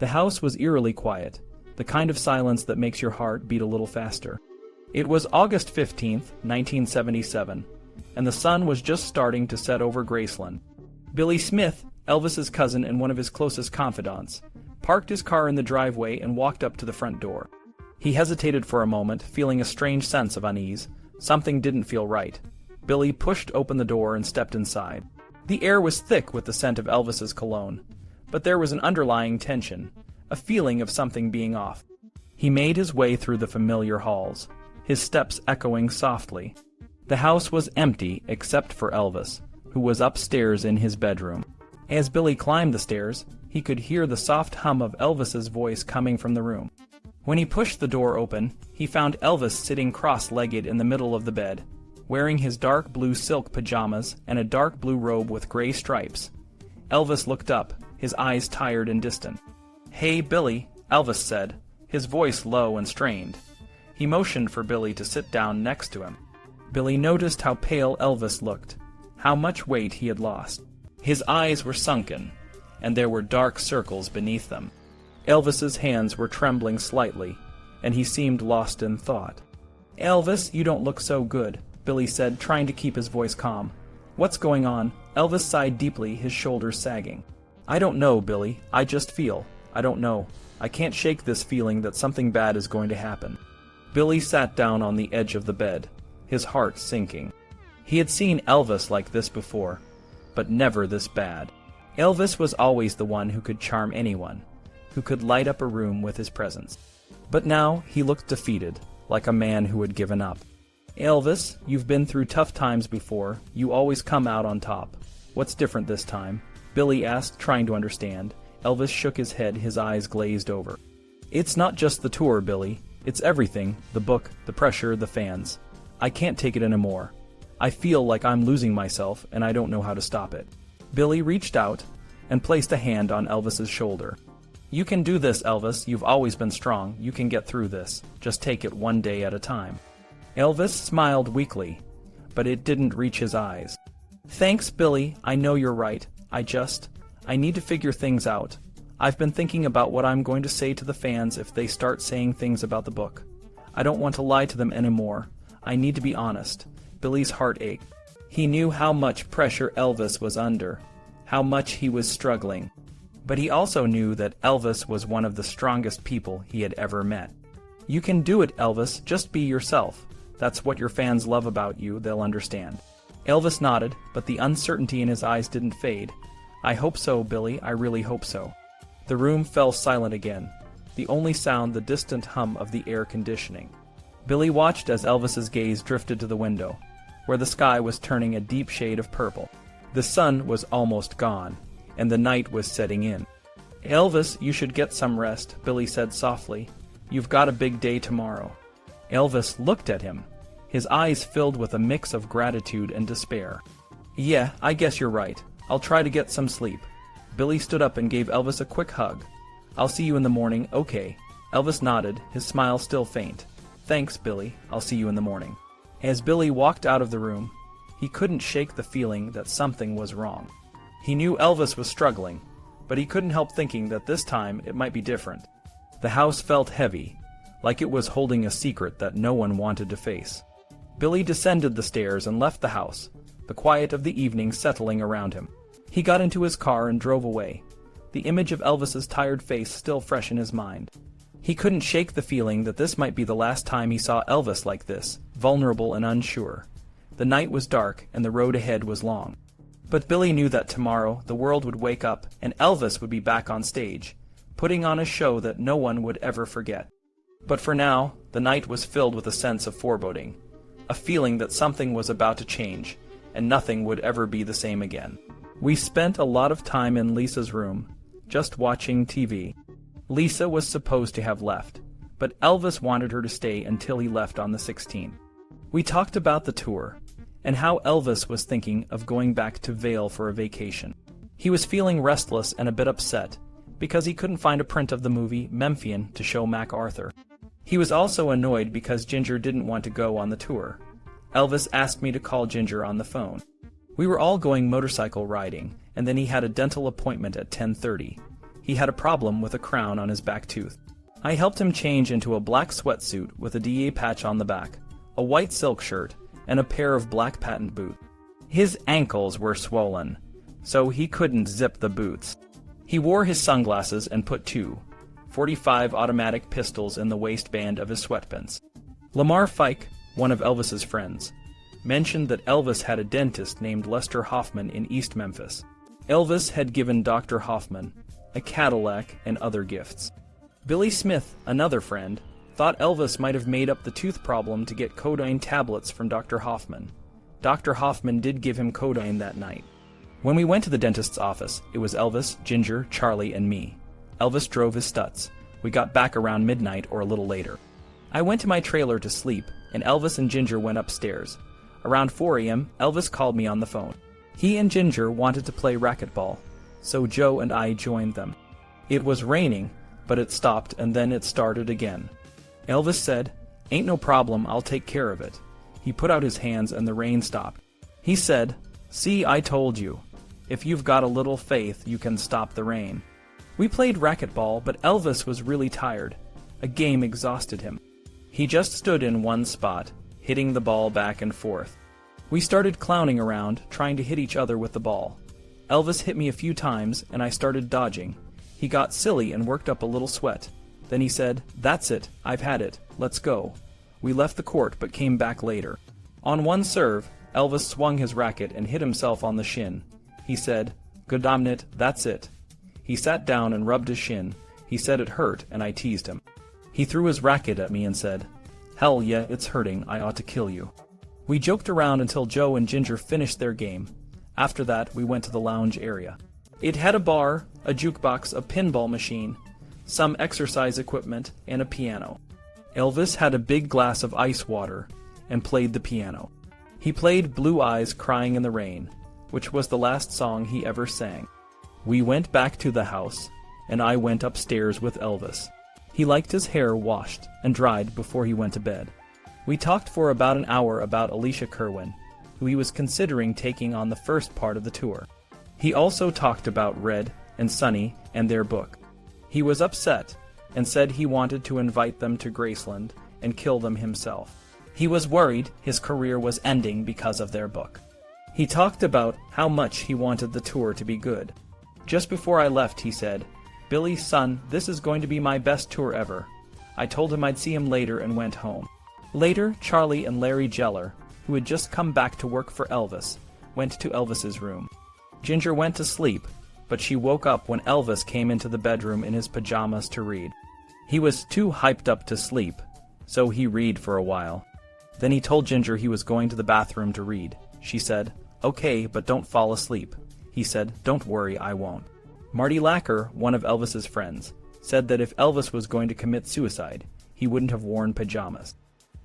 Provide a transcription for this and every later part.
The house was eerily quiet, the kind of silence that makes your heart beat a little faster. It was August 15th, 1977, and the sun was just starting to set over Graceland. Billy Smith, Elvis's cousin and one of his closest confidants, parked his car in the driveway and walked up to the front door. He hesitated for a moment, feeling a strange sense of unease. Something didn't feel right. Billy pushed open the door and stepped inside. The air was thick with the scent of Elvis's cologne, but there was an underlying tension, a feeling of something being off. He made his way through the familiar halls, his steps echoing softly. The house was empty except for Elvis, who was upstairs in his bedroom. As Billy climbed the stairs, he could hear the soft hum of Elvis's voice coming from the room. When he pushed the door open, he found Elvis sitting cross-legged in the middle of the bed, wearing his dark blue silk pajamas and a dark blue robe with gray stripes. Elvis looked up, his eyes tired and distant. "Hey, Billy," Elvis said, his voice low and strained. He motioned for Billy to sit down next to him. Billy noticed how pale Elvis looked, how much weight he had lost. His eyes were sunken, and there were dark circles beneath them. Elvis's hands were trembling slightly, and he seemed lost in thought. "Elvis, you don't look so good," Billy said, trying to keep his voice calm. "What's going on?" Elvis sighed deeply, his shoulders sagging. "I don't know, Billy. I just feel. I don't know. I can't shake this feeling that something bad is going to happen." Billy sat down on the edge of the bed, his heart sinking. He had seen Elvis like this before, but never this bad. Elvis was always the one who could charm anyone, who could light up a room with his presence. But now he looked defeated, like a man who had given up. "Elvis, you've been through tough times before. You always come out on top. What's different this time?" Billy asked, trying to understand. Elvis shook his head, his eyes glazed over. "It's not just the tour, Billy. It's everything, the book, the pressure, the fans. I can't take it anymore. I feel like I'm losing myself, and I don't know how to stop it." Billy reached out and placed a hand on Elvis's shoulder. "You can do this, Elvis. You've always been strong. You can get through this. Just take it one day at a time." Elvis smiled weakly, but it didn't reach his eyes. "Thanks, Billy. I know you're right. I need to figure things out. I've been thinking about what I'm going to say to the fans if they start saying things about the book. I don't want to lie to them anymore. I need to be honest." Billy's heart ached. He knew how much pressure Elvis was under, how much he was struggling. But he also knew that Elvis was one of the strongest people he had ever met. "You can do it, Elvis. Just be yourself. That's what your fans love about you. They'll understand." Elvis nodded, but the uncertainty in his eyes didn't fade. "I hope so, Billy. I really hope so." The room fell silent again, the only sound the distant hum of the air conditioning. Billy watched as Elvis's gaze drifted to the window, where the sky was turning a deep shade of purple. The sun was almost gone, and the night was setting in. "Elvis, you should get some rest," Billy said softly. "You've got a big day tomorrow." Elvis looked at him, his eyes filled with a mix of gratitude and despair. "Yeah, I guess you're right. I'll try to get some sleep." Billy stood up and gave Elvis a quick hug. "I'll see you in the morning, okay?" Elvis nodded, his smile still faint. "Thanks, Billy. I'll see you in the morning." As Billy walked out of the room, he couldn't shake the feeling that something was wrong. He knew Elvis was struggling, but he couldn't help thinking that this time it might be different. The house felt heavy, like it was holding a secret that no one wanted to face. Billy descended the stairs and left the house, the quiet of the evening settling around him. He got into his car and drove away, the image of Elvis's tired face still fresh in his mind. He couldn't shake the feeling that this might be the last time he saw Elvis like this, vulnerable and unsure. The night was dark and the road ahead was long. But Billy knew that tomorrow the world would wake up and Elvis would be back on stage, putting on a show that no one would ever forget. But for now, the night was filled with a sense of foreboding, a feeling that something was about to change, and nothing would ever be the same again. We spent a lot of time in Lisa's room, just watching TV. Lisa was supposed to have left, but Elvis wanted her to stay until he left on the 16th. We talked about the tour, and how Elvis was thinking of going back to Vail for a vacation. He was feeling restless and a bit upset, because he couldn't find a print of the movie Memphian to show MacArthur. He was also annoyed because Ginger didn't want to go on the tour. Elvis asked me to call Ginger on the phone. We were all going motorcycle riding, and then he had a dental appointment at 10:30. He had a problem with a crown on his back tooth. I helped him change into a black sweatsuit with a DA patch on the back, a white silk shirt, and a pair of black patent boots. His ankles were swollen, so he couldn't zip the boots. He wore his sunglasses and put two .45 automatic pistols in the waistband of his sweatpants. Lamar Fike, one of Elvis's friends, mentioned that Elvis had a dentist named Lester Hoffman in East Memphis. Elvis had given Dr. Hoffman a Cadillac and other gifts. Billy Smith, another friend, thought Elvis might have made up the tooth problem to get codeine tablets from Dr. Hoffman. Dr. Hoffman did give him codeine that night. When we went to the dentist's office, it was Elvis, Ginger, Charlie, and me. Elvis drove his Stutz. We got back around midnight or a little later. I went to my trailer to sleep, and Elvis and Ginger went upstairs. Around 4 a.m., Elvis called me on the phone. He and Ginger wanted to play racquetball, so Joe and I joined them. It was raining, but it stopped and then it started again. Elvis said, "Ain't no problem, I'll take care of it." He put out his hands and the rain stopped. He said, "See, I told you. If you've got a little faith, you can stop the rain." We played racquetball, but Elvis was really tired. A game exhausted him. He just stood in one spot, hitting the ball back and forth. We started clowning around, trying to hit each other with the ball. Elvis hit me a few times, and I started dodging. He got silly and worked up a little sweat. Then he said, "That's it, I've had it, let's go." We left the court but came back later. On one serve, Elvis swung his racket and hit himself on the shin. He said, "Goddammit, that's it." He sat down and rubbed his shin. He said it hurt, and I teased him. He threw his racket at me and said, "Hell yeah, it's hurting, I ought to kill you." We joked around until Joe and Ginger finished their game. After that, we went to the lounge area. It had a bar, a jukebox, a pinball machine, some exercise equipment, and a piano. Elvis had a big glass of ice water and played the piano. He played Blue Eyes Crying in the Rain, which was the last song he ever sang. We went back to the house, and I went upstairs with Elvis. He liked his hair washed and dried before he went to bed. We talked for about an hour about Alicia Kerwin, who he was considering taking on the first part of the tour. He also talked about Red and Sonny and their book. He was upset and said he wanted to invite them to Graceland and kill them himself. He was worried his career was ending because of their book. He talked about how much he wanted the tour to be good. Just before I left, he said, "Billy, son, this is going to be my best tour ever." I told him I'd see him later and went home. Later, Charlie and Larry Geller, who had just come back to work for Elvis, went to Elvis's room. Ginger went to sleep, but she woke up when Elvis came into the bedroom in his pajamas to read. He was too hyped up to sleep, so he read for a while. Then he told Ginger he was going to the bathroom to read. She said, "Okay, but don't fall asleep." He said, "Don't worry, I won't." Marty Lacker, one of Elvis's friends, said that if Elvis was going to commit suicide, he wouldn't have worn pajamas.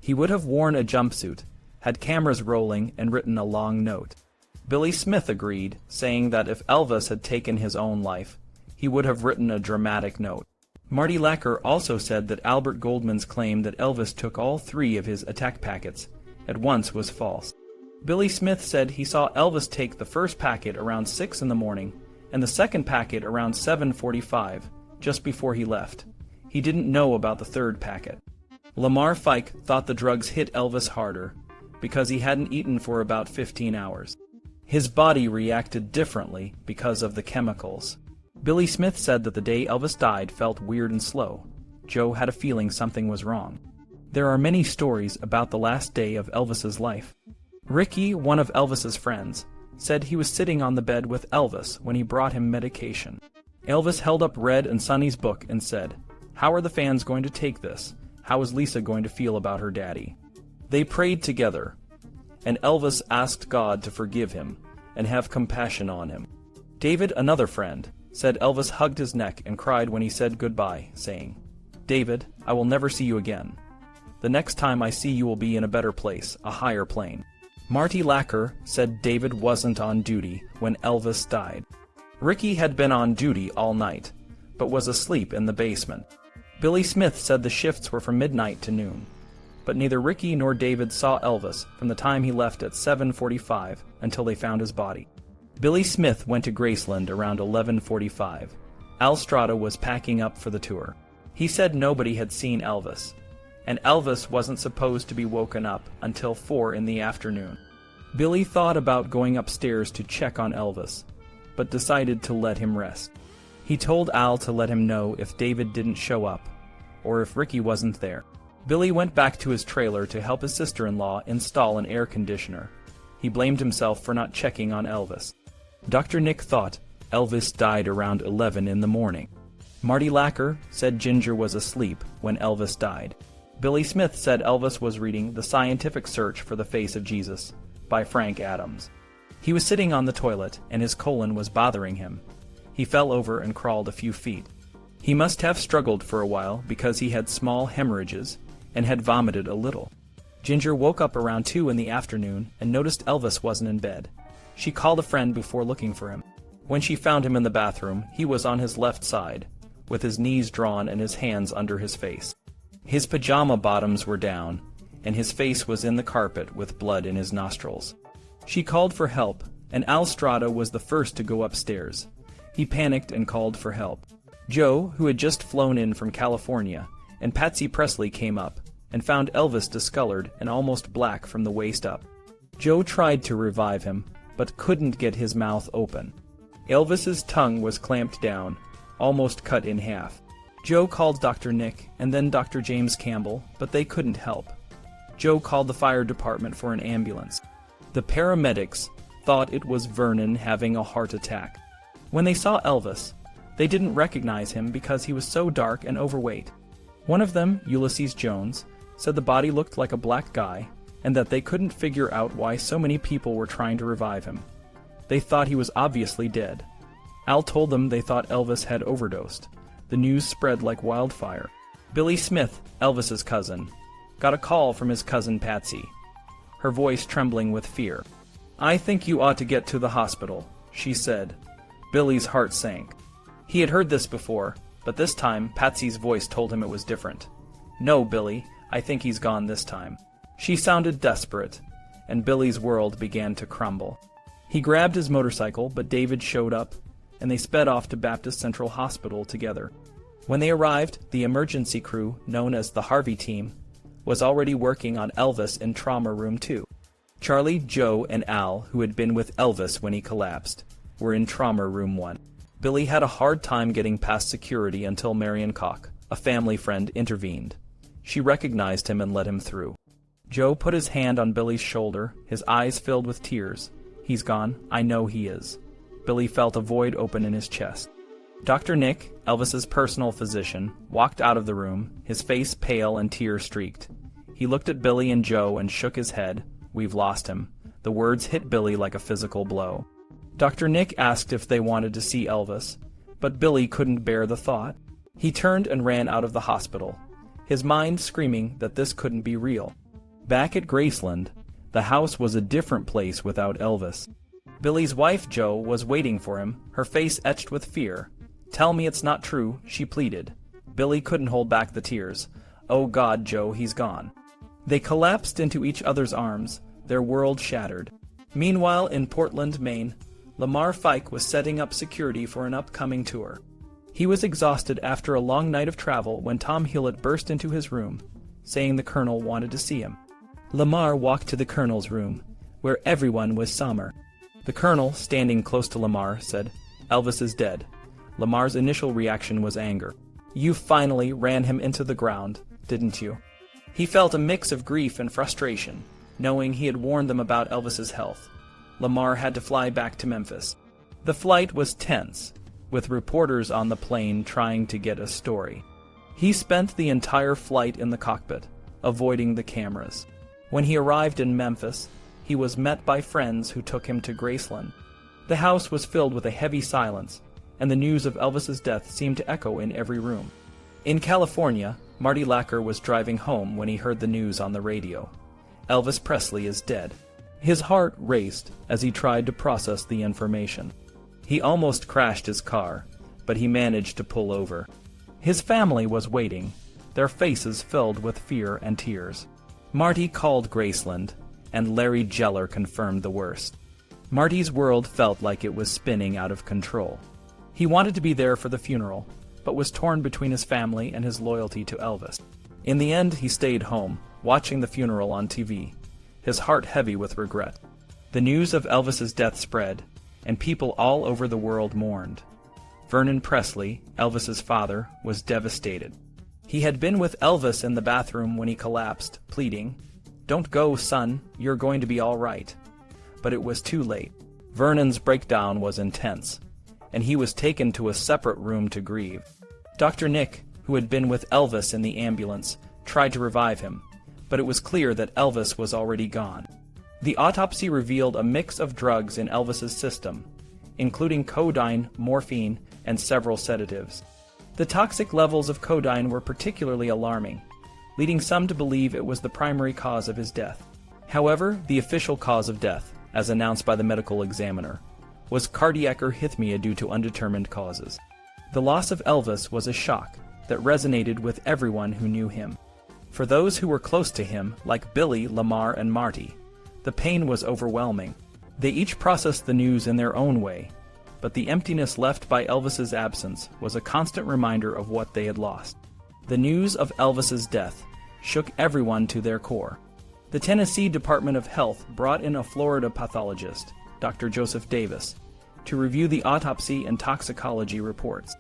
He would have worn a jumpsuit, had cameras rolling, and written a long note. Billy Smith agreed, saying that if Elvis had taken his own life, he would have written a dramatic note. Marty Lacker also said that Albert Goldman's claim that Elvis took all 3 of his attack packets at once was false. Billy Smith said he saw Elvis take the first packet around 6 in the morning and the second packet around 7:45, just before he left. He didn't know about the third packet. Lamar Fike thought the drugs hit Elvis harder because he hadn't eaten for about 15 hours. His body reacted differently because of the chemicals. Billy Smith said that the day Elvis died felt weird and slow. Joe had a feeling something was wrong. There are many stories about the last day of Elvis's life. Ricky, one of Elvis's friends, said he was sitting on the bed with Elvis when he brought him medication. Elvis held up Red and Sonny's book and said, "How are the fans going to take this? How is Lisa going to feel about her daddy?" They prayed together, and Elvis asked God to forgive him and have compassion on him. David, another friend, said Elvis hugged his neck and cried when he said goodbye, saying, "David, I will never see you again. The next time I see you will be in a better place, a higher plane." Marty Lacker said David wasn't on duty when Elvis died. Ricky had been on duty all night, but was asleep in the basement. Billy Smith said the shifts were from midnight to noon, but neither Ricky nor David saw Elvis from the time he left at 7:45 until they found his body. Billy Smith went to Graceland around 11:45. Al Strada was packing up for the tour. He said nobody had seen Elvis, and Elvis wasn't supposed to be woken up until 4 in the afternoon. Billy thought about going upstairs to check on Elvis, but decided to let him rest. He told Al to let him know if David didn't show up, or if Ricky wasn't there. Billy went back to his trailer to help his sister-in-law install an air conditioner. He blamed himself for not checking on Elvis. Dr. Nick thought Elvis died around 11 in the morning. Marty Lacker said Ginger was asleep when Elvis died. Billy Smith said Elvis was reading The Scientific Search for the Face of Jesus by Frank Adams. He was sitting on the toilet, and his colon was bothering him. He fell over and crawled a few feet. He must have struggled for a while because he had small hemorrhages and had vomited a little. Ginger woke up around 2 in the afternoon and noticed Elvis wasn't in bed. She called a friend before looking for him. When she found him in the bathroom, he was on his left side, with his knees drawn and his hands under his face. His pajama bottoms were down, and his face was in the carpet with blood in his nostrils. She called for help, and Al Strada was the first to go upstairs. He panicked and called for help. Joe, who had just flown in from California, and Patsy Presley came up and found Elvis discolored and almost black from the waist up. Joe tried to revive him, but couldn't get his mouth open. Elvis's tongue was clamped down, almost cut in half. Joe called Dr. Nick and then Dr. James Campbell, but they couldn't help. Joe called the fire department for an ambulance. The paramedics thought it was Vernon having a heart attack. When they saw Elvis, they didn't recognize him because he was so dark and overweight. One of them, Ulysses Jones, said the body looked like a black guy and that they couldn't figure out why so many people were trying to revive him. They thought he was obviously dead. Al told them they thought Elvis had overdosed. The news spread like wildfire. Billy Smith, Elvis's cousin, got a call from his cousin Patsy, her voice trembling with fear. "I think you ought to get to the hospital," she said. Billy's heart sank. He had heard this before, but this time Patsy's voice told him it was different. "No, Billy, I think he's gone this time." She sounded desperate, and Billy's world began to crumble. He grabbed his motorcycle, but David showed up, and they sped off to Baptist Central Hospital together. When they arrived, the emergency crew, known as the Harvey Team, was already working on Elvis in Trauma Room 2. Charlie, Joe, and Al, who had been with Elvis when he collapsed, were in Trauma Room 1. Billy had a hard time getting past security until Marion Koch, a family friend, intervened. She recognized him and let him through. Joe put his hand on Billy's shoulder, his eyes filled with tears. "He's gone. I know he is." Billy felt a void open in his chest. Dr. Nick, Elvis's personal physician, walked out of the room, his face pale and tear-streaked. He looked at Billy and Joe and shook his head. "We've lost him." The words hit Billy like a physical blow. Dr. Nick asked if they wanted to see Elvis, but Billy couldn't bear the thought. He turned and ran out of the hospital, his mind screaming that this couldn't be real. Back at Graceland, the house was a different place without Elvis. Billy's wife, Jo, was waiting for him, her face etched with fear. "Tell me it's not true," she pleaded. Billy couldn't hold back the tears. "Oh God, Jo, he's gone." They collapsed into each other's arms, their world shattered. Meanwhile, in Portland, Maine, Lamar Fike was setting up security for an upcoming tour. He was exhausted after a long night of travel when Tom Hewlett burst into his room, saying the colonel wanted to see him. Lamar walked to the colonel's room, where everyone was somber. The colonel, standing close to Lamar, said, "Elvis is dead." Lamar's initial reaction was anger. "You finally ran him into the ground, didn't you?" He felt a mix of grief and frustration, knowing he had warned them about Elvis's health. Lamar had to fly back to Memphis. The flight was tense, with reporters on the plane trying to get a story. He spent the entire flight in the cockpit, avoiding the cameras. When he arrived in Memphis, he was met by friends who took him to Graceland. The house was filled with a heavy silence, and the news of Elvis's death seemed to echo in every room. In California, Marty Lacker was driving home when he heard the news on the radio. Elvis Presley is dead. His heart raced as he tried to process the information. He almost crashed his car, but he managed to pull over. His family was waiting, their faces filled with fear and tears. Marty called Graceland, and Larry Geller confirmed the worst. Marty's world felt like it was spinning out of control. He wanted to be there for the funeral, but was torn between his family and his loyalty to Elvis. In the end, he stayed home, watching the funeral on TV, his heart heavy with regret. The news of Elvis's death spread, and people all over the world mourned. Vernon Presley, Elvis's father, was devastated. He had been with Elvis in the bathroom when he collapsed, pleading, "Don't go, son, you're going to be all right." But it was too late. Vernon's breakdown was intense, and he was taken to a separate room to grieve. Dr. Nick, who had been with Elvis in the ambulance, tried to revive him, but it was clear that Elvis was already gone. The autopsy revealed a mix of drugs in Elvis's system, including codeine, morphine, and several sedatives. The toxic levels of codeine were particularly alarming, leading some to believe it was the primary cause of his death. However, the official cause of death, as announced by the medical examiner, was cardiac arrhythmia due to undetermined causes. The loss of Elvis was a shock that resonated with everyone who knew him. For those who were close to him, like Billy, Lamar, and Marty, the pain was overwhelming. They each processed the news in their own way, but the emptiness left by Elvis's absence was a constant reminder of what they had lost. The news of Elvis's death shook everyone to their core. The Tennessee Department of Health brought in a Florida pathologist, Dr. Joseph Davis, to review the autopsy and toxicology reports.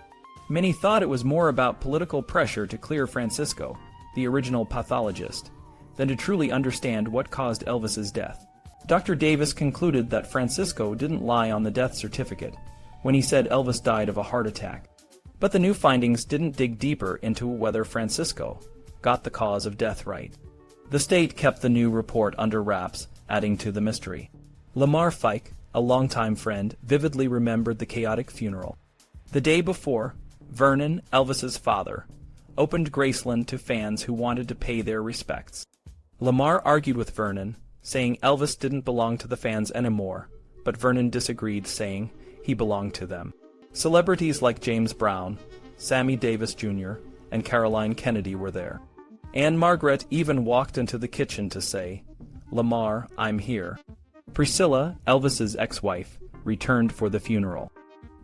Many thought it was more about political pressure to clear Francisco, the original pathologist, than to truly understand what caused Elvis's death. Dr. Davis concluded that Francisco didn't lie on the death certificate when he said Elvis died of a heart attack. But the new findings didn't dig deeper into whether Francisco got the cause of death right. The state kept the new report under wraps, adding to the mystery. Lamar Fike, a longtime friend, vividly remembered the chaotic funeral. The day before, Vernon, Elvis's father, opened Graceland to fans who wanted to pay their respects. Lamar argued with Vernon, saying Elvis didn't belong to the fans anymore, but Vernon disagreed, saying he belonged to them. Celebrities like James Brown, Sammy Davis Jr., and Caroline Kennedy were there. Anne Margaret even walked into the kitchen to say, "Lamar, I'm here." Priscilla, Elvis's ex-wife, returned for the funeral.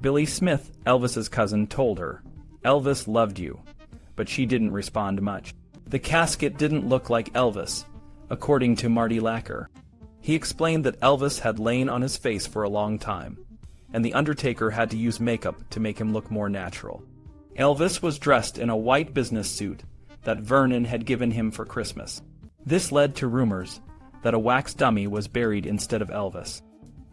Billy Smith, Elvis's cousin, told her, "Elvis loved you," but she didn't respond much. The casket didn't look like Elvis, according to Marty Lacker. He explained that Elvis had lain on his face for a long time, and the undertaker had to use makeup to make him look more natural. Elvis was dressed in a white business suit that Vernon had given him for Christmas. This led to rumors that a wax dummy was buried instead of Elvis.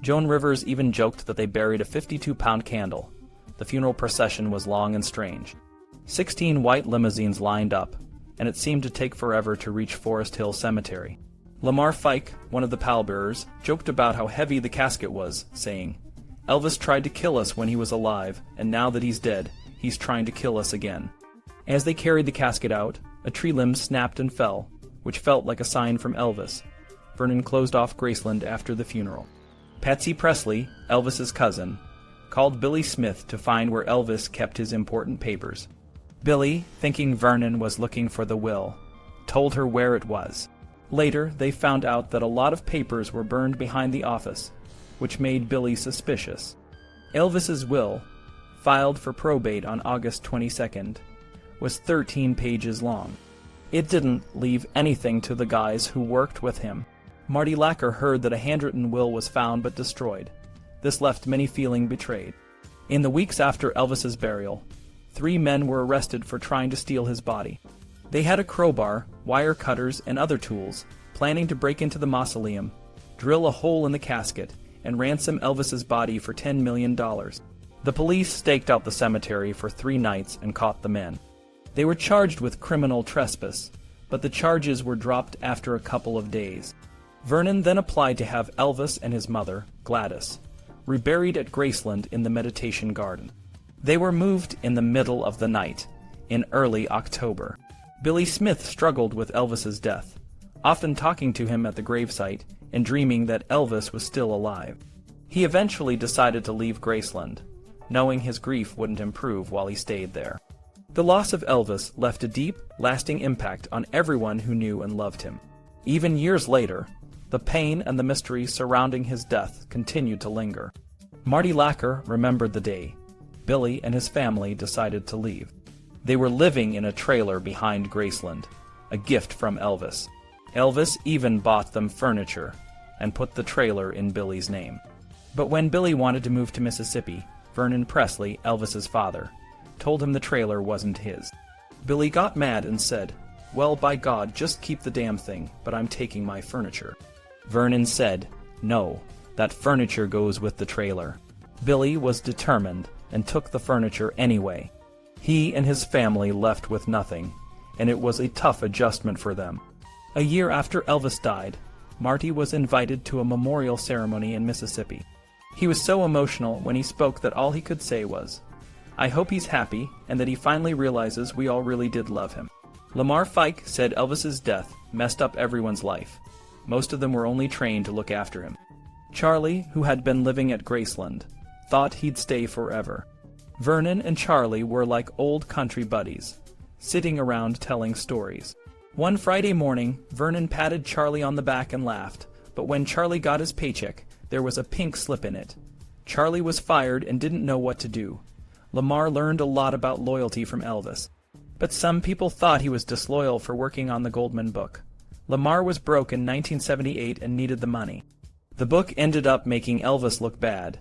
Joan Rivers even joked that they buried a 52-pound candle. The funeral procession was long and strange. 16 white limousines lined up, and it seemed to take forever to reach Forest Hill Cemetery. Lamar Fike, one of the pallbearers, joked about how heavy the casket was, saying, "Elvis tried to kill us when he was alive, and now that he's dead, he's trying to kill us again." As they carried the casket out, a tree limb snapped and fell, which felt like a sign from Elvis. Vernon closed off Graceland after the funeral. Patsy Presley, Elvis's cousin, called Billy Smith to find where Elvis kept his important papers. Billy, thinking Vernon was looking for the will, told her where it was. Later, they found out that a lot of papers were burned behind the office, which made Billy suspicious. Elvis's will, filed for probate on August 22nd, was 13 pages long. It didn't leave anything to the guys who worked with him. Marty Lacker heard that a handwritten will was found but destroyed. This left many feeling betrayed. In the weeks after Elvis's burial, 3 men were arrested for trying to steal his body. They had a crowbar, wire cutters, and other tools, planning to break into the mausoleum, drill a hole in the casket, and ransom Elvis's body for $10 million. The police staked out the cemetery for 3 nights and caught the men. They were charged with criminal trespass, but the charges were dropped after a couple of days. Vernon then applied to have Elvis and his mother, Gladys, reburied at Graceland in the Meditation Garden. They were moved in the middle of the night, in early October. Billy Smith struggled with Elvis's death, often talking to him at the gravesite and dreaming that Elvis was still alive. He eventually decided to leave Graceland, knowing his grief wouldn't improve while he stayed there. The loss of Elvis left a deep, lasting impact on everyone who knew and loved him. Even years later, the pain and the mystery surrounding his death continued to linger. Marty Lacker remembered the day. Billy and his family decided to leave. They were living in a trailer behind Graceland, a gift from Elvis. Elvis even bought them furniture and put the trailer in Billy's name. But when Billy wanted to move to Mississippi, Vernon Presley, Elvis's father, told him the trailer wasn't his. Billy got mad and said, "Well, by God, just keep the damn thing, but I'm taking my furniture." Vernon said, "No, that furniture goes with the trailer." Billy was determined and took the furniture anyway. He and his family left with nothing, and it was a tough adjustment for them. A year after Elvis died, Marty was invited to a memorial ceremony in Mississippi. He was so emotional when he spoke that all he could say was, "I hope he's happy and that he finally realizes we all really did love him." Lamar Fike said Elvis's death messed up everyone's life. Most of them were only trained to look after him. Charlie, who had been living at Graceland, thought he'd stay forever. Vernon and Charlie were like old country buddies, sitting around telling stories. One Friday morning, Vernon patted Charlie on the back and laughed, but when Charlie got his paycheck, there was a pink slip in it. Charlie was fired and didn't know what to do. Lamar learned a lot about loyalty from Elvis, but some people thought he was disloyal for working on the Goldman book. Lamar was broke in 1978 and needed the money. The book ended up making Elvis look bad,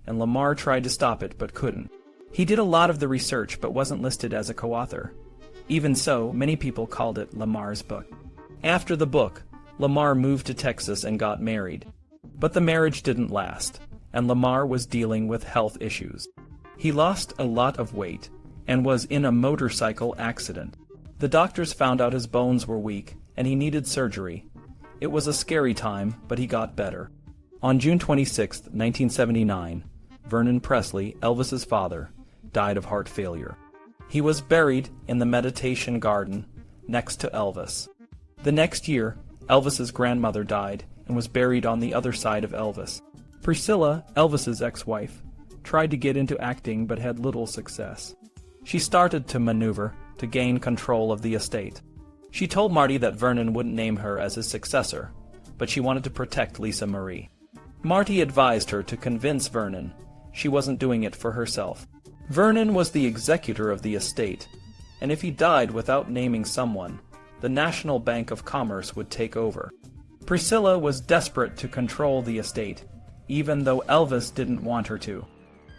and Lamar tried to stop it but couldn't. He did a lot of the research but wasn't listed as a co-author. Even so, many people called it Lamar's book. After the book, Lamar moved to Texas and got married. But the marriage didn't last, and Lamar was dealing with health issues. He lost a lot of weight and was in a motorcycle accident. The doctors found out his bones were weak and he needed surgery. It was a scary time, but he got better. On June 26, 1979, Vernon Presley, Elvis's father, died of heart failure. He was buried in the meditation garden next to Elvis. The next year, Elvis's grandmother died and was buried on the other side of Elvis. Priscilla, Elvis's ex-wife, tried to get into acting but had little success. She started to maneuver to gain control of the estate. She told Marty that Vernon wouldn't name her as his successor, but she wanted to protect Lisa Marie. Marty advised her to convince Vernon she wasn't doing it for herself. Vernon was the executor of the estate, and if he died without naming someone, the National Bank of Commerce would take over. Priscilla was desperate to control the estate, even though Elvis didn't want her to.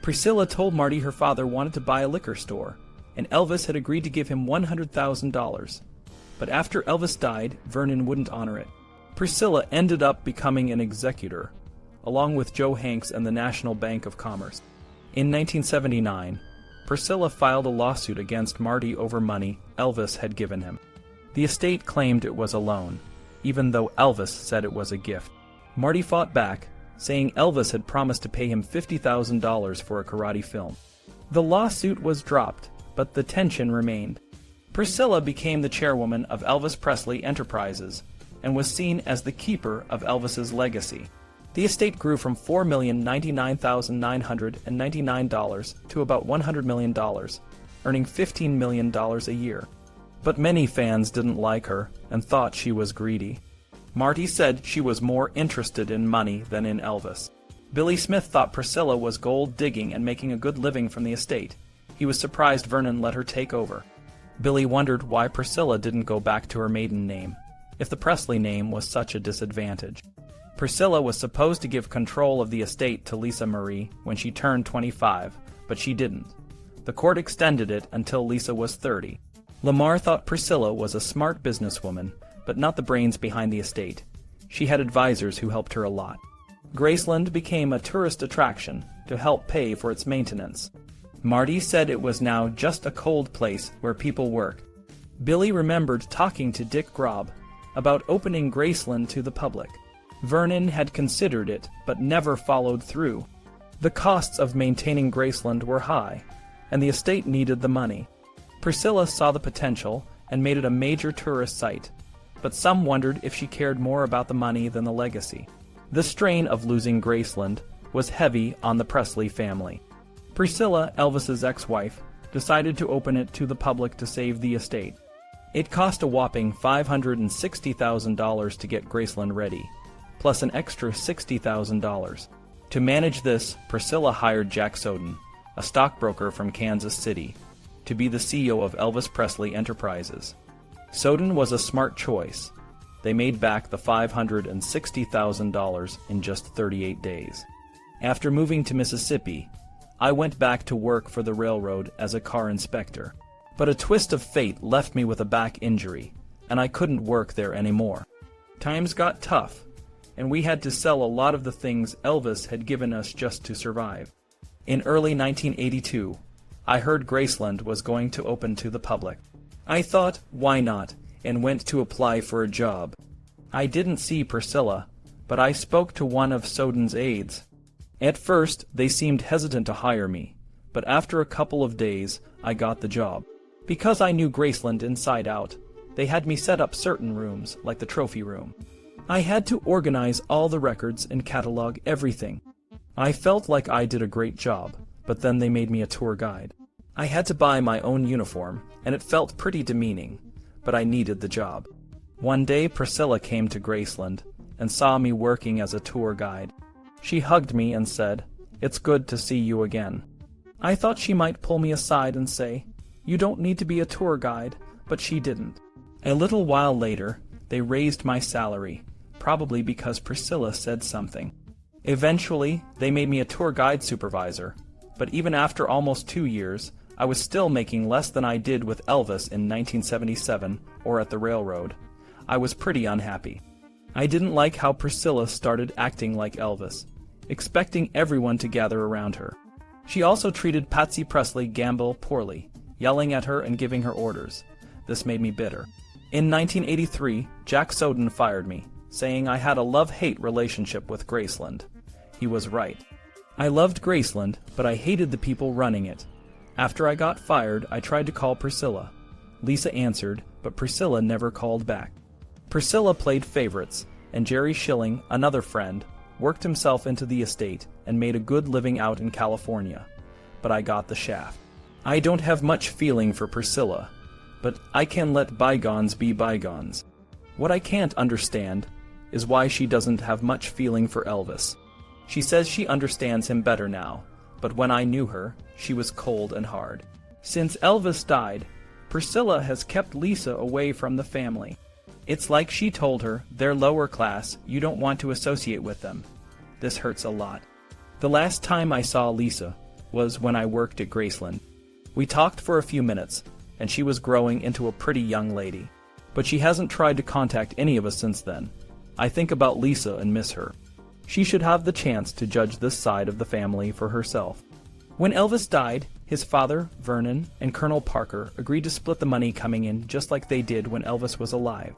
Priscilla told Marty her father wanted to buy a liquor store, and Elvis had agreed to give him $100,000. But after Elvis died, Vernon wouldn't honor it. Priscilla ended up becoming an executor, along with Joe Hanks and the National Bank of Commerce. In 1979, Priscilla filed a lawsuit against Marty over money Elvis had given him. The estate claimed it was a loan, even though Elvis said it was a gift. Marty fought back, saying Elvis had promised to pay him $50,000 for a karate film. The lawsuit was dropped, but the tension remained. Priscilla became the chairwoman of Elvis Presley Enterprises and was seen as the keeper of Elvis's legacy. The estate grew from $4,099,999 to about $100 million, earning $15 million a year. But many fans didn't like her and thought she was greedy. Marty said she was more interested in money than in Elvis. Billy Smith thought Priscilla was gold digging and making a good living from the estate. He was surprised Vernon let her take over. Billy wondered why Priscilla didn't go back to her maiden name, if the Presley name was such a disadvantage. Priscilla was supposed to give control of the estate to Lisa Marie when she turned 25, but she didn't. The court extended it until Lisa was 30. Lamar thought Priscilla was a smart businesswoman, but not the brains behind the estate. She had advisors who helped her a lot. Graceland became a tourist attraction to help pay for its maintenance. Marty said it was now just a cold place where people worked. Billy remembered talking to Dick Grob about opening Graceland to the public. Vernon had considered it, but never followed through. The costs of maintaining Graceland were high, and the estate needed the money. Priscilla saw the potential and made it a major tourist site, but some wondered if she cared more about the money than the legacy. The strain of losing Graceland was heavy on the Presley family. Priscilla, Elvis's ex-wife, decided to open it to the public to save the estate. It cost a whopping $560,000 to get Graceland ready, plus an extra $60,000. To manage this, Priscilla hired Jack Soden, a stockbroker from Kansas City, to be the CEO of Elvis Presley Enterprises. Soden was a smart choice. They made back the $560,000 in just 38 days. After moving to Mississippi, I went back to work for the railroad as a car inspector. But a twist of fate left me with a back injury, and I couldn't work there anymore. Times got tough, and we had to sell a lot of the things Elvis had given us just to survive. In early 1982, I heard Graceland was going to open to the public. I thought, why not, and went to apply for a job. I didn't see Priscilla, but I spoke to one of Soden's aides. At first, they seemed hesitant to hire me, but after a couple of days, I got the job. Because I knew Graceland inside out, they had me set up certain rooms, like the trophy room. I had to organize all the records and catalog everything. I felt like I did a great job, but then they made me a tour guide. I had to buy my own uniform, and it felt pretty demeaning, but I needed the job. One day Priscilla came to Graceland and saw me working as a tour guide. She hugged me and said, "It's good to see you again." I thought she might pull me aside and say, "You don't need to be a tour guide," but she didn't. A little while later, they raised my salary, probably because Priscilla said something. Eventually, they made me a tour guide supervisor, but even after almost 2 years, I was still making less than I did with Elvis in 1977 or at the railroad. I was pretty unhappy. I didn't like how Priscilla started acting like Elvis, expecting everyone to gather around her. She also treated Patsy Presley Gamble poorly, yelling at her and giving her orders. This made me bitter. In 1983, Jack Soden fired me, saying I had a love-hate relationship with Graceland. He was right. I loved Graceland, but I hated the people running it. After I got fired, I tried to call Priscilla. Lisa answered, but Priscilla never called back. Priscilla played favorites, and Jerry Schilling, another friend, worked himself into the estate and made a good living out in California. But I got the shaft. I don't have much feeling for Priscilla, but I can let bygones be bygones. What I can't understand is why she doesn't have much feeling for Elvis. She says she understands him better now, but when I knew her, she was cold and hard. Since Elvis died, Priscilla has kept Lisa away from the family. It's like she told her, "They're lower class, you don't want to associate with them." This hurts a lot. The last time I saw Lisa was when I worked at Graceland. We talked for a few minutes, and she was growing into a pretty young lady. But she hasn't tried to contact any of us since then. I think about Lisa and miss her. She should have the chance to judge this side of the family for herself. When Elvis died, his father, Vernon, and Colonel Parker agreed to split the money coming in just like they did when Elvis was alive.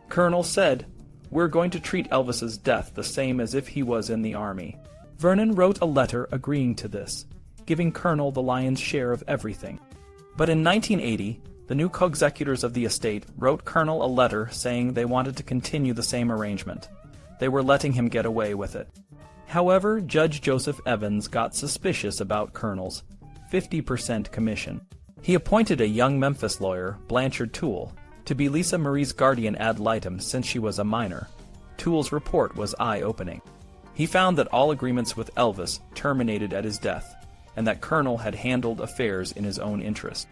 Colonel said, "We're going to treat Elvis's death the same as if he was in the army." Vernon wrote a letter agreeing to this, giving Colonel the lion's share of everything. But in 1980, the new co-executors of the estate wrote Colonel a letter saying they wanted to continue the same arrangement. They were letting him get away with it. However, Judge Joseph Evans got suspicious about Colonel's 50% commission. He appointed a young Memphis lawyer, Blanchard Toole, to be Lisa Marie's guardian ad litem since she was a minor. Toole's report was eye-opening. He found that all agreements with Elvis terminated at his death, and that Colonel had handled affairs in his own interest.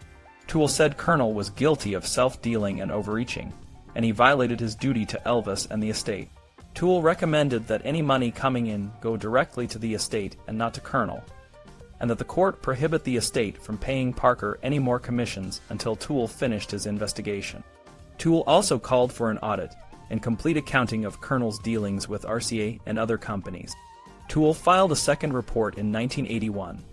Toole said Colonel was guilty of self-dealing and overreaching, and he violated his duty to Elvis and the estate. Toole recommended that any money coming in go directly to the estate and not to Colonel, and that the court prohibit the estate from paying Parker any more commissions until Toole finished his investigation. Toole also called for an audit and complete accounting of Colonel's dealings with RCA and other companies. Toole filed a second report in 1981,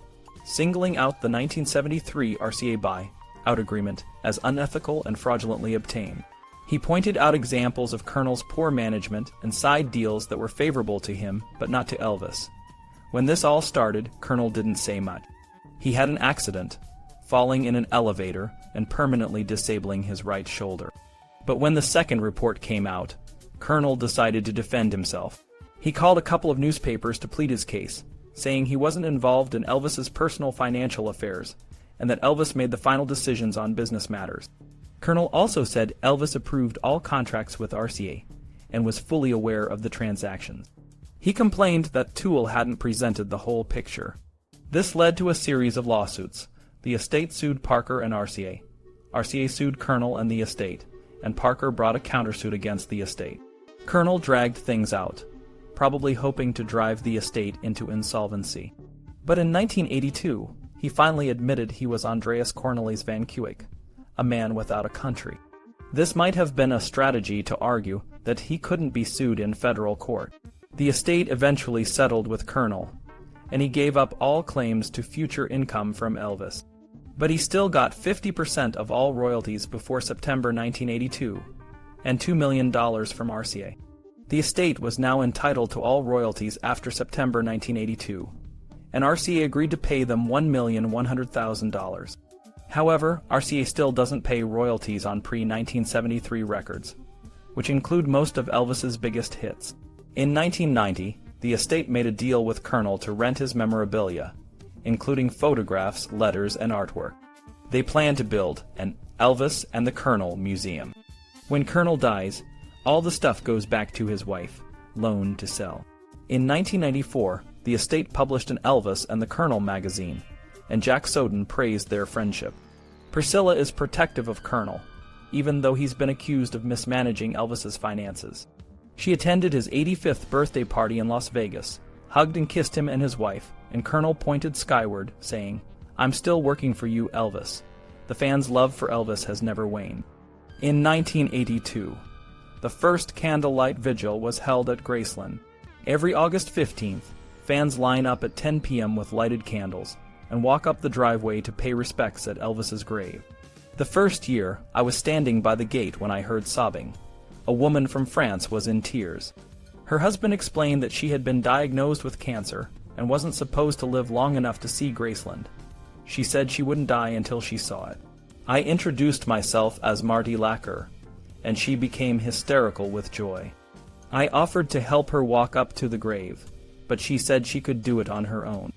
singling out the 1973 RCA buy-out agreement as unethical and fraudulently obtained. He pointed out examples of Colonel's poor management and side deals that were favorable to him but not to Elvis. When this all started, Colonel didn't say much. He had an accident, falling in an elevator and permanently disabling his right shoulder. But when the second report came out, Colonel decided to defend himself. He called a couple of newspapers to plead his case, saying he wasn't involved in Elvis's personal financial affairs, and that Elvis made the final decisions on business matters. Colonel also said Elvis approved all contracts with RCA, and was fully aware of the transactions. He complained that Toole hadn't presented the whole picture. This led to a series of lawsuits. The estate sued Parker and RCA. RCA sued Colonel and the estate, and Parker brought a countersuit against the estate. Colonel dragged things out, probably hoping to drive the estate into insolvency. But in 1982, he finally admitted he was Andreas Cornelis van Kuijk, a man without a country. This might have been a strategy to argue that he couldn't be sued in federal court. The estate eventually settled with Colonel, and he gave up all claims to future income from Elvis. But he still got 50% of all royalties before September 1982, and $2 million from RCA. The estate was now entitled to all royalties after September 1982, and RCA agreed to pay them $1,100,000. However, RCA still doesn't pay royalties on pre-1973 records, which include most of Elvis's biggest hits. In 1990, the estate made a deal with Colonel to rent his memorabilia, including photographs, letters, and artwork. They plan to build an Elvis and the Colonel Museum. When Colonel dies, all the stuff goes back to his wife, loaned to sell. In 1994, the estate published an Elvis and the Colonel magazine, and Jack Soden praised their friendship. Priscilla is protective of Colonel, even though he's been accused of mismanaging Elvis's finances. She attended his 85th birthday party in Las Vegas, hugged and kissed him and his wife, and Colonel pointed skyward, saying, "I'm still working for you, Elvis." The fans' love for Elvis has never waned. In 1982, the first candlelight vigil was held at Graceland. Every August 15th, fans line up at 10 p.m. with lighted candles and walk up the driveway to pay respects at Elvis's grave. The first year, I was standing by the gate when I heard sobbing. A woman from France was in tears. Her husband explained that she had been diagnosed with cancer and wasn't supposed to live long enough to see Graceland. She said she wouldn't die until she saw it. I introduced myself as Marty Lacker, and she became hysterical with joy. I offered to help her walk up to the grave, but she said she could do it on her own.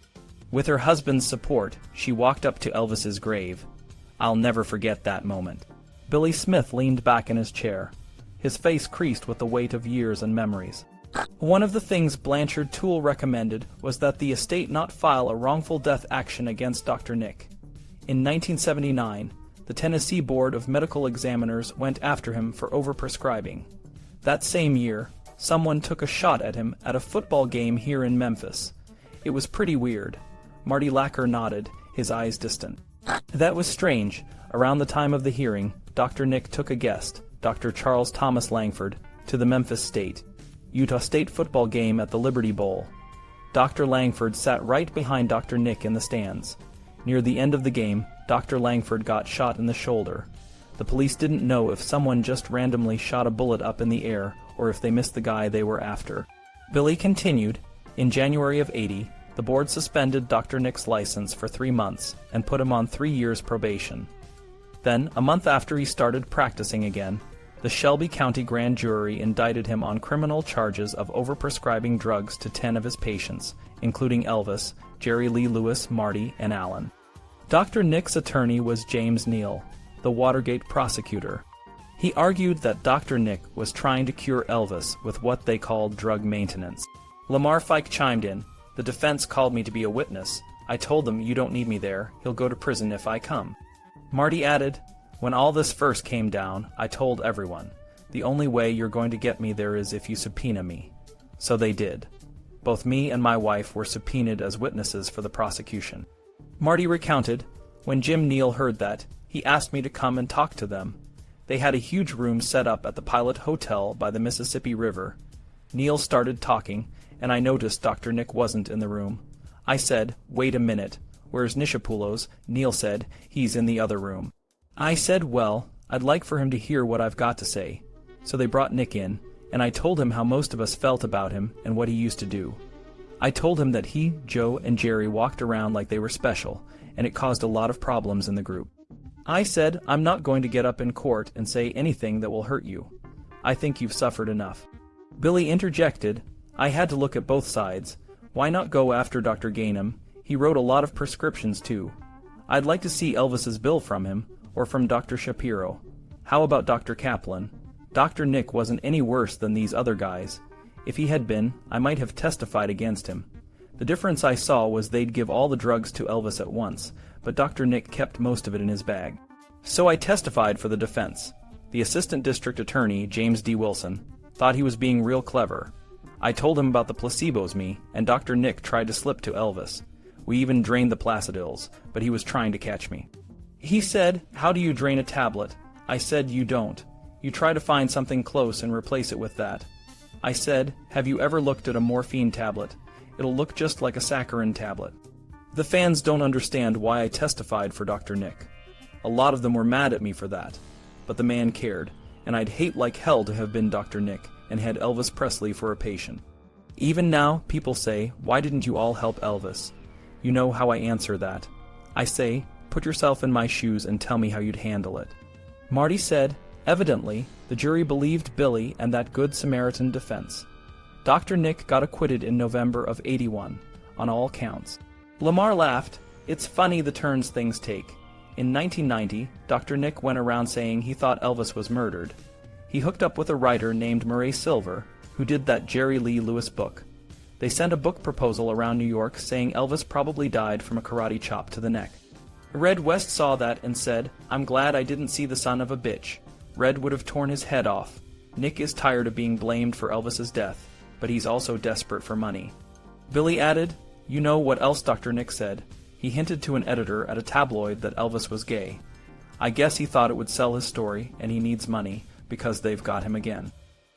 With her husband's support, she walked up to Elvis's grave. I'll never forget that moment. Billy Smith leaned back in his chair, his face creased with the weight of years and memories. One of the things Blanchard Toole recommended was that the estate not file a wrongful death action against Dr. Nick. In 1979, the Tennessee Board of Medical Examiners went after him for overprescribing. That same year, someone took a shot at him at a football game here in Memphis. It was pretty weird. Marty Lacker nodded, his eyes distant. That was strange. Around the time of the hearing, Dr. Nick took a guest, Dr. Charles Thomas Langford, to the Memphis State, Utah State football game at the Liberty Bowl. Dr. Langford sat right behind Dr. Nick in the stands. Near the end of the game, Dr. Langford got shot in the shoulder. The police didn't know if someone just randomly shot a bullet up in the air or if they missed the guy they were after. Billy continued, in January of '80, the board suspended Dr. Nick's license for 3 months and put him on 3 years probation. Then, a month after he started practicing again, the Shelby County Grand Jury indicted him on criminal charges of overprescribing drugs to 10 of his patients, including Elvis, Jerry Lee Lewis, Marty, and Alan. Dr. Nick's attorney was James Neal, the Watergate prosecutor. He argued that Dr. Nick was trying to cure Elvis with what they called drug maintenance. Lamar Fike chimed in, "The defense called me to be a witness. I told them you don't need me there, he'll go to prison if I come." Marty added, "When all this first came down, I told everyone, the only way you're going to get me there is if you subpoena me." So they did. Both me and my wife were subpoenaed as witnesses for the prosecution. Marty recounted, when Jim Neal heard that, he asked me to come and talk to them. They had a huge room set up at the Pilot Hotel by the Mississippi River. Neal started talking, and I noticed Dr. Nick wasn't in the room. I said, "Wait a minute, where's Nishapoulos?" Neal said, "He's in the other room." I said, "Well, I'd like for him to hear what I've got to say." So they brought Nick in, and I told him how most of us felt about him and what he used to do. I told him that he, Joe, and Jerry walked around like they were special, and it caused a lot of problems in the group. I said, "I'm not going to get up in court and say anything that will hurt you. I think you've suffered enough." Billy interjected, "I had to look at both sides. Why not go after Dr. Gainham? He wrote a lot of prescriptions too. I'd like to see Elvis's bill from him, or from Dr. Shapiro. How about Dr. Kaplan? Dr. Nick wasn't any worse than these other guys. If he had been, I might have testified against him. The difference I saw was they'd give all the drugs to Elvis at once, but Dr. Nick kept most of it in his bag. So I testified for the defense. The assistant district attorney, James D. Wilson, thought he was being real clever. I told him about the placebos and Dr. Nick tried to slip to Elvis. We even drained the Placidyls, but he was trying to catch me. He said, "How do you drain a tablet?" I said, "You don't. You try to find something close and replace it with that." I said, "Have you ever looked at a morphine tablet? It'll look just like a saccharin tablet." The fans don't understand why I testified for Dr. Nick. A lot of them were mad at me for that, but the man cared, and I'd hate like hell to have been Dr. Nick and had Elvis Presley for a patient. Even now, people say, "Why didn't you all help Elvis?" You know how I answer that. I say, "Put yourself in my shoes and tell me how you'd handle it." Marty said, "Evidently, the jury believed Billy and that Good Samaritan defense." Dr. Nick got acquitted in November of '81, on all counts. Lamar laughed. "It's funny the turns things take. In 1990, Dr. Nick went around saying he thought Elvis was murdered. He hooked up with a writer named Murray Silver, who did that Jerry Lee Lewis book. They sent a book proposal around New York saying Elvis probably died from a karate chop to the neck. Red West saw that and said, 'I'm glad I didn't see the son of a bitch. Red would have torn his head off. Nick is tired of being blamed for Elvis's death, but he's also desperate for money.'" Billy added, "You know what else Dr. Nick said? He hinted to an editor at a tabloid that Elvis was gay. I guess he thought it would sell his story, and he needs money, because they've got him again."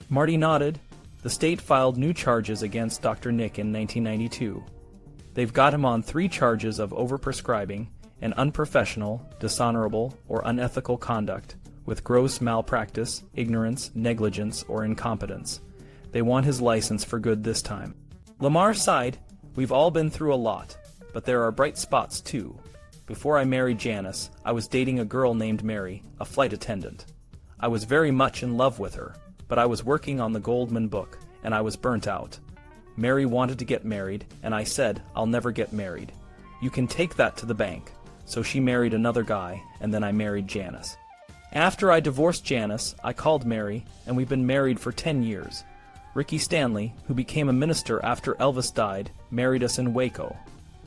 Marty nodded. The state filed new charges against Dr. Nick in 1992. They've got him on 3 charges of overprescribing and unprofessional, dishonorable, or unethical conduct, with gross malpractice, ignorance, negligence, or incompetence. They want his license for good this time. Lamar sighed, "We've all been through a lot, but there are bright spots too. Before I married Janice, I was dating a girl named Mary, a flight attendant. I was very much in love with her, but I was working on the Goldman book, and I was burnt out. Mary wanted to get married, and I said, 'I'll never get married. You can take that to the bank.' So she married another guy, and then I married Janice. After I divorced Janice, I called Mary, and we've been married for 10 years. Ricky Stanley, who became a minister after Elvis died, married us in Waco.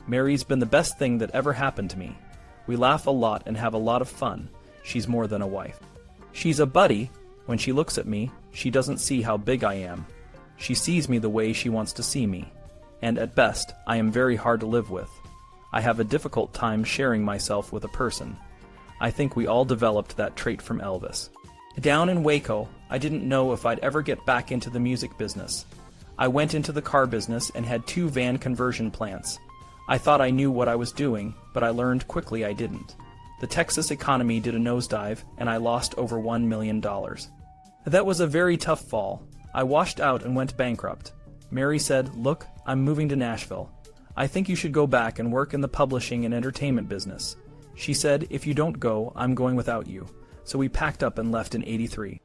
Mary's been the best thing that ever happened to me. We laugh a lot and have a lot of fun. She's more than a wife. She's a buddy. When she looks at me, she doesn't see how big I am. She sees me the way she wants to see me. And at best, I am very hard to live with. I have a difficult time sharing myself with a person. I think we all developed that trait from Elvis. Down in Waco, I didn't know if I'd ever get back into the music business. I went into the car business and had 2 van conversion plants. I thought I knew what I was doing, but I learned quickly I didn't. The Texas economy did a nosedive, and I lost over $1 million. That was a very tough fall. I washed out and went bankrupt. Mary said, "Look, I'm moving to Nashville. I think you should go back and work in the publishing and entertainment business." She said, "If you don't go, I'm going without you." So we packed up and left in '83.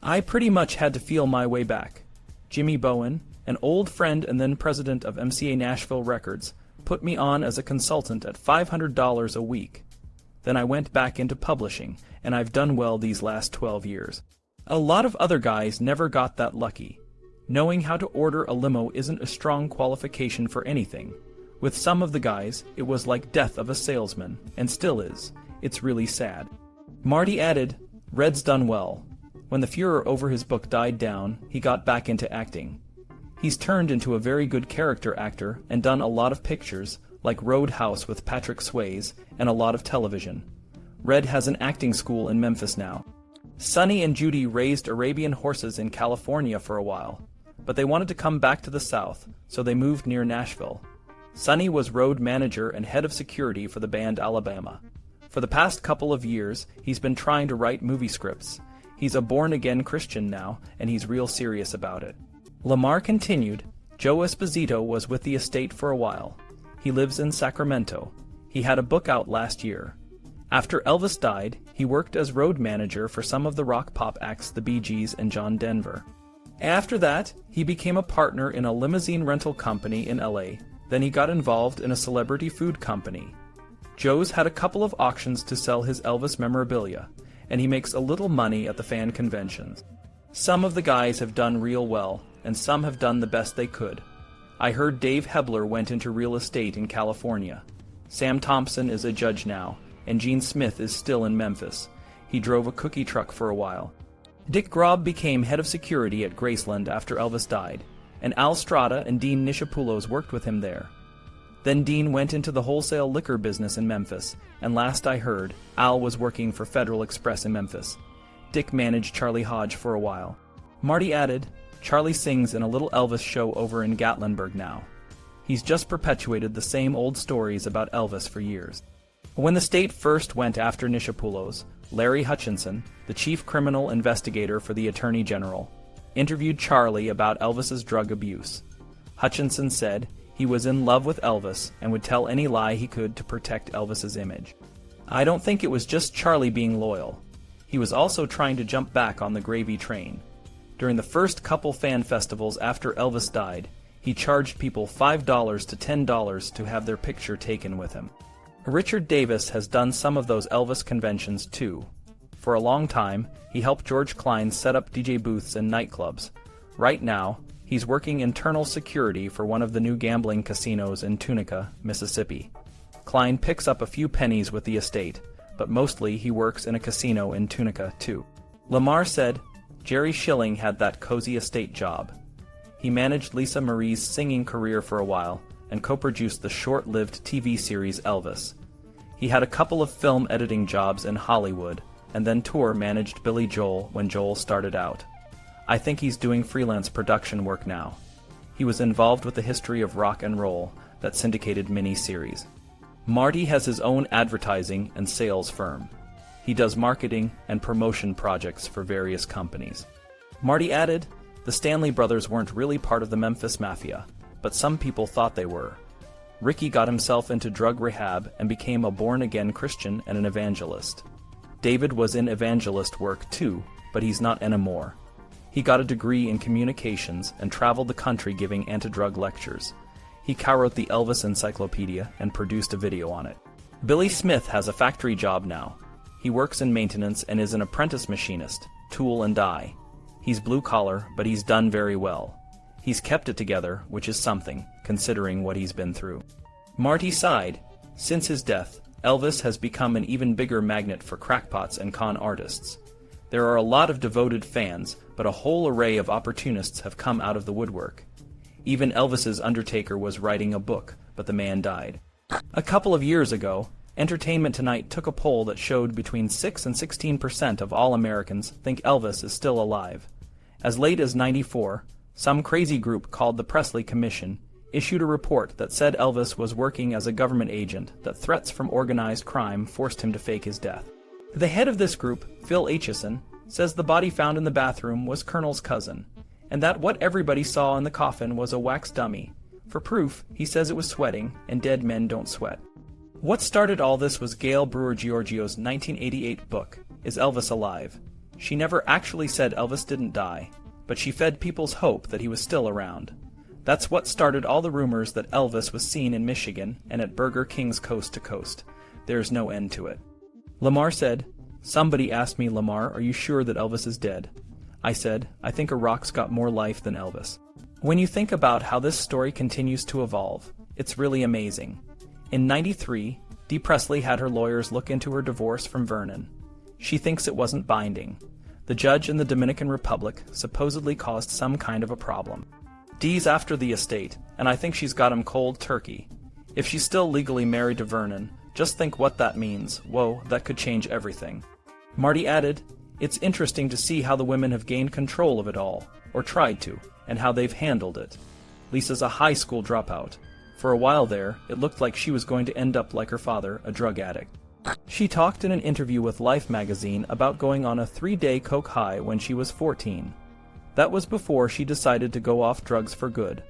I pretty much had to feel my way back. Jimmy Bowen, an old friend and then president of MCA Nashville Records, put me on as a consultant at $500 a week. Then I went back into publishing, and I've done well these last 12 years. A lot of other guys never got that lucky. Knowing how to order a limo isn't a strong qualification for anything. With some of the guys, it was like death of a salesman, and still is. It's really sad. Marty added, "Red's done well. When the furor over his book died down, he got back into acting. He's turned into a very good character actor and done a lot of pictures, like Roadhouse with Patrick Swayze, and a lot of television. Red has an acting school in Memphis now. Sonny and Judy raised Arabian horses in California for a while, but they wanted to come back to the South, so they moved near Nashville. Sonny was road manager and head of security for the band Alabama. For the past couple of years, he's been trying to write movie scripts. He's a born-again Christian now, and he's real serious about it." Lamar continued, "Joe Esposito was with the estate for a while. He lives in Sacramento. He had a book out last year. After Elvis died, he worked as road manager for some of the rock-pop acts the Bee Gees and John Denver. After that, he became a partner in a limousine rental company in LA. Then he got involved in a celebrity food company. Joe's had a couple of auctions to sell his Elvis memorabilia, and he makes a little money at the fan conventions. Some of the guys have done real well, and some have done the best they could. I heard Dave Hebler went into real estate in California. Sam Thompson is a judge now, and Gene Smith is still in Memphis. He drove a cookie truck for a while. Dick Grob became head of security at Graceland after Elvis died, and Al Strada and Dean Nishapoulos worked with him there. Then Dean went into the wholesale liquor business in Memphis, and last I heard, Al was working for Federal Express in Memphis. Dick managed Charlie Hodge for a while. Marty added, Charlie sings in a little Elvis show over in Gatlinburg now. He's just perpetuated the same old stories about Elvis for years. When the state first went after Nishapoulos, Larry Hutchinson, the chief criminal investigator for the Attorney General, interviewed Charlie about Elvis's drug abuse. Hutchinson said he was in love with Elvis and would tell any lie he could to protect Elvis's image. I don't think it was just Charlie being loyal. He was also trying to jump back on the gravy train. During the first couple fan festivals after Elvis died, he charged people $5 to $10 to have their picture taken with him. Richard Davis has done some of those Elvis conventions too. For a long time, he helped George Klein set up DJ booths in nightclubs. Right now, he's working internal security for one of the new gambling casinos in Tunica, Mississippi. Klein picks up a few pennies with the estate, but mostly he works in a casino in Tunica too. Lamar said, Jerry Schilling had that cozy estate job. He managed Lisa Marie's singing career for a while and co-produced the short-lived TV series Elvis. He had a couple of film editing jobs in Hollywood, and then tour managed Billy Joel when Joel started out. I think he's doing freelance production work now. He was involved with the History of Rock and Roll, that syndicated mini-series. Marty has his own advertising and sales firm. He does marketing and promotion projects for various companies. Marty added, the Stanley brothers weren't really part of the Memphis Mafia, but some people thought they were. Ricky got himself into drug rehab and became a born-again Christian and an evangelist. David was in evangelist work too, but he's not anymore. He got a degree in communications and traveled the country giving anti-drug lectures. He co-wrote the Elvis Encyclopedia and produced a video on it. Billy Smith has a factory job now. He works in maintenance and is an apprentice machinist, tool and die. He's blue-collar, but he's done very well. He's kept it together, which is something, considering what he's been through. Marty sighed. Since his death, Elvis has become an even bigger magnet for crackpots and con artists. There are a lot of devoted fans, but a whole array of opportunists have come out of the woodwork. Even Elvis's undertaker was writing a book, but the man died. A couple of years ago, Entertainment Tonight took a poll that showed between 6 and 16% of all Americans think Elvis is still alive. As late as '94, some crazy group called the Presley Commission issued a report that said Elvis was working as a government agent, that threats from organized crime forced him to fake his death. The head of this group, Phil Aitchison, says the body found in the bathroom was Colonel's cousin, and that what everybody saw in the coffin was a wax dummy. For proof, he says it was sweating, and dead men don't sweat. What started all this was Gail Brewer Giorgio's 1988 book, Is Elvis Alive? She never actually said Elvis didn't die, but she fed people's hope that he was still around. That's what started all the rumors that Elvis was seen in Michigan and at Burger King's Coast to Coast. There's no end to it. Lamar said, somebody asked me, Lamar, are you sure that Elvis is dead? I said, I think a rock's got more life than Elvis. When you think about how this story continues to evolve, it's really amazing. In '93, Dee Presley had her lawyers look into her divorce from Vernon. She thinks it wasn't binding. The judge in the Dominican Republic supposedly caused some kind of a problem. Dee's after the estate, and I think she's got him cold turkey. If she's still legally married to Vernon, just think what that means. Whoa, that could change everything. Marty added, it's interesting to see how the women have gained control of it all, or tried to, and how they've handled it. Lisa's a high school dropout. For a while there, it looked like she was going to end up like her father, a drug addict. She talked in an interview with Life magazine about going on a 3-day coke high when she was 14. That was before she decided to go off drugs for good.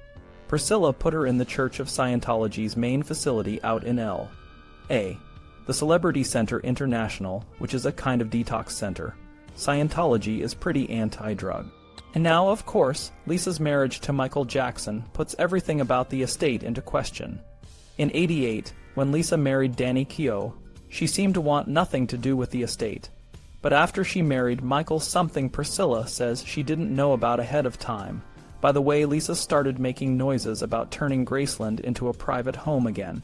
Priscilla put her in the Church of Scientology's main facility out in L.A., the Celebrity Center International, which is a kind of detox center. Scientology is pretty anti-drug. And now, of course, Lisa's marriage to Michael Jackson puts everything about the estate into question. In '88, when Lisa married Danny Keough, she seemed to want nothing to do with the estate. But after she married Michael something Priscilla says she didn't know about ahead of time, By the way, Lisa started making noises about turning Graceland into a private home again,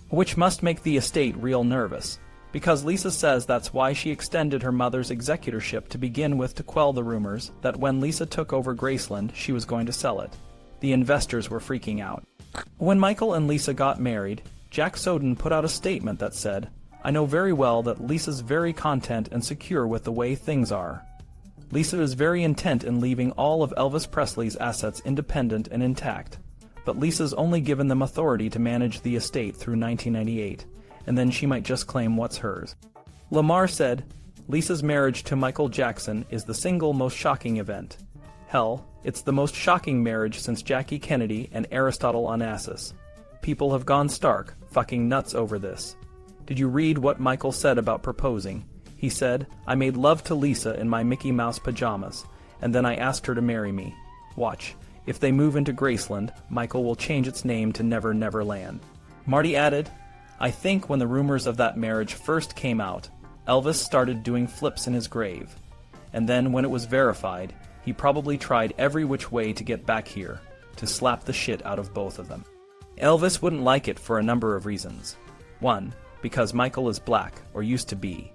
which must make the estate real nervous, because Lisa says that's why she extended her mother's executorship to begin with, to quell the rumors that when Lisa took over Graceland, she was going to sell it. The investors were freaking out. When Michael and Lisa got married, Jack Soden put out a statement that said, "I know very well that Lisa's very content and secure with the way things are. Lisa is very intent in leaving all of Elvis Presley's assets independent and intact, but Lisa's only given them authority to manage the estate through 1998, and then she might just claim what's hers." Lamar said, "Lisa's marriage to Michael Jackson is the single most shocking event. Hell, it's the most shocking marriage since Jackie Kennedy and Aristotle Onassis. People have gone stark, fucking nuts over this. Did you read what Michael said about proposing? He said, 'I made love to Lisa in my Mickey Mouse pajamas, and then I asked her to marry me. Watch, if they move into Graceland, Michael will change its name to Never Never Land.'" Marty added, "I think when the rumors of that marriage first came out, Elvis started doing flips in his grave. And then when it was verified, he probably tried every which way to get back here, to slap the shit out of both of them. Elvis wouldn't like it for a number of reasons. One, because Michael is black, or used to be.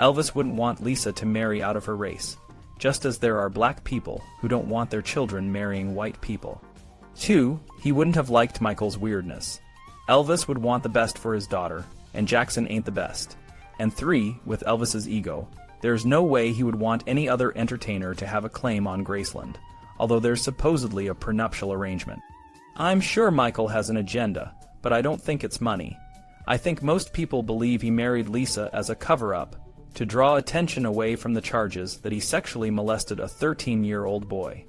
Elvis wouldn't want Lisa to marry out of her race, just as there are black people who don't want their children marrying white people. Two, he wouldn't have liked Michael's weirdness. Elvis would want the best for his daughter, and Jackson ain't the best. And three, with Elvis's ego, there's no way he would want any other entertainer to have a claim on Graceland, although there's supposedly a prenuptial arrangement. I'm sure Michael has an agenda, but I don't think it's money. I think most people believe he married Lisa as a cover-up, to draw attention away from the charges that he sexually molested a 13-year-old boy.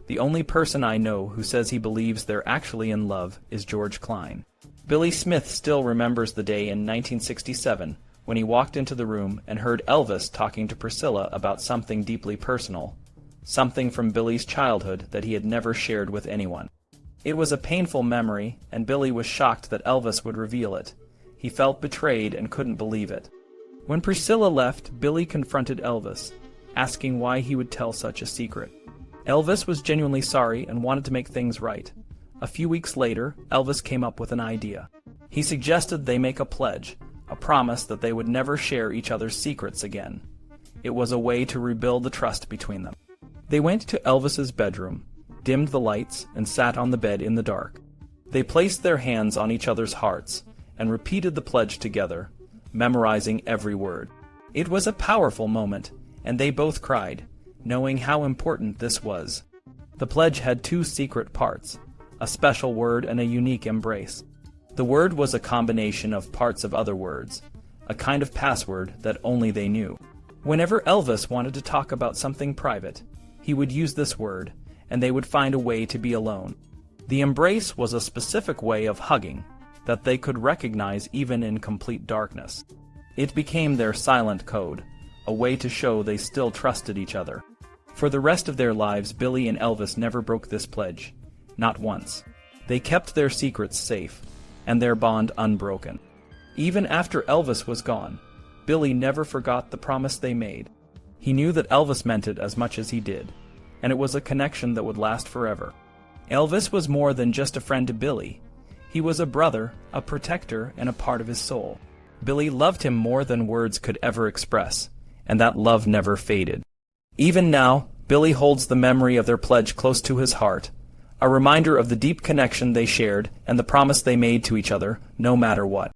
The only person I know who says he believes they're actually in love is George Klein. Billy Smith still remembers the day in 1967 when he walked into the room and heard Elvis talking to Priscilla about something deeply personal, something from Billy's childhood that he had never shared with anyone. It was a painful memory, and Billy was shocked that Elvis would reveal it. He felt betrayed and couldn't believe it. When Priscilla left, Billy confronted Elvis, asking why he would tell such a secret. Elvis was genuinely sorry and wanted to make things right. A few weeks later, Elvis came up with an idea. He suggested they make a pledge, a promise that they would never share each other's secrets again. It was a way to rebuild the trust between them. They went to Elvis's bedroom, dimmed the lights, and sat on the bed in the dark. They placed their hands on each other's hearts and repeated the pledge together, memorizing every word. It was a powerful moment, and they both cried, knowing how important this was. The pledge had two secret parts, a special word and a unique embrace. The word was a combination of parts of other words, a kind of password that only they knew. Whenever Elvis wanted to talk about something private, he would use this word, and they would find a way to be alone. The embrace was a specific way of hugging that they could recognize even in complete darkness. It became their silent code, a way to show they still trusted each other. For the rest of their lives, Billy and Elvis never broke this pledge. Not once. They kept their secrets safe, and their bond unbroken. Even after Elvis was gone, Billy never forgot the promise they made. He knew that Elvis meant it as much as he did, and it was a connection that would last forever. Elvis was more than just a friend to Billy. He was a brother, a protector, and a part of his soul. Billy loved him more than words could ever express, and that love never faded. Even now, Billy holds the memory of their pledge close to his heart, a reminder of the deep connection they shared and the promise they made to each other, no matter what.